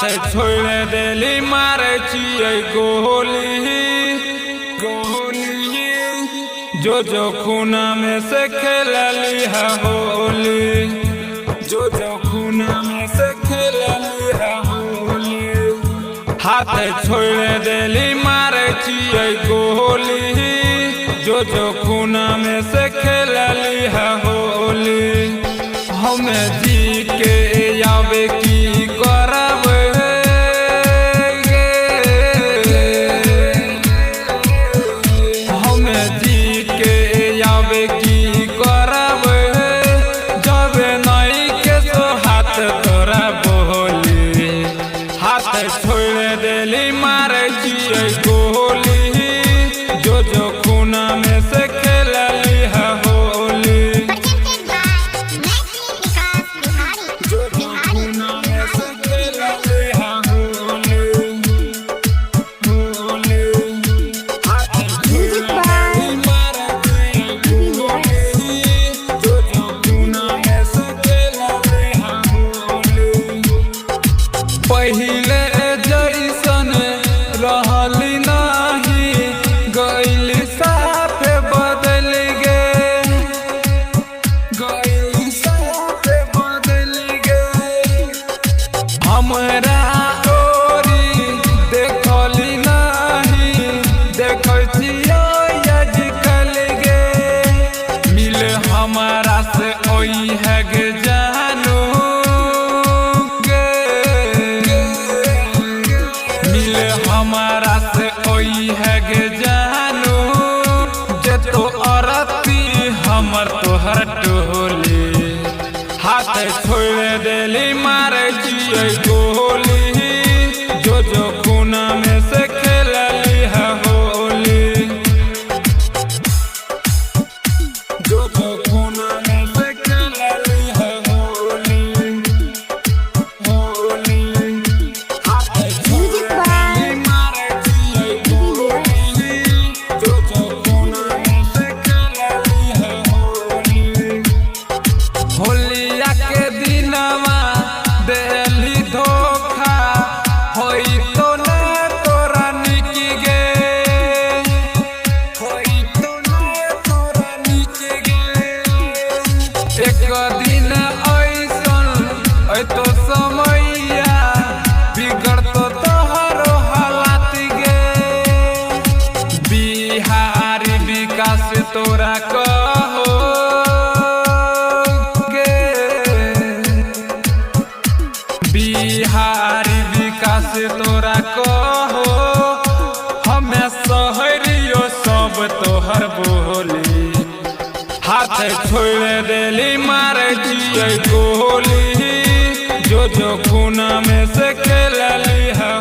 छोड़ देली मारे छिए गोली जो खूना में से खेलली है होली, जो खूना में से खेलली है होली। हाथ छोड़ देली मारे छिए गोली, जो खूना में से खेलली है होली। हमें जी के आवे की करब हमें जी के आवे की करब, जब नई के सो हाथ तोरा बोली। हाथ छोड़ देली मारे छिए गोली, जो खूना में से खेलली है होली। पहिले जैसन रहली नाही, गइली साफे बदल गे, गइली साफे बदल गे। हमरा ओरी देखली नाही, देखै छियै आजकल गे। मिल हमारा से ओई है गे जानू हमारा से ओई है गे जानू, जे तो औरती हमर तोहर टोली। हाथ छोड़ देली मारे छिए गोली, जो खूना में से खेलली है होली, जो खूना में से खेलली है होली। होलिया के दिनवा देली धोखा, होई तो न तोरा निक गे, होई तो न तोरा निक गे। एक दिन ऐसन ऐ तो समैया, बिगड़तो तोहरो हालात गे। बिहारी विकास तोरा कहो बिहारी विकास तोरा कहो, हमें सहरियो सब तोहर बोली। हाथ छोड़ देली मारे छिए गोली, जो खूना में से खेलली है।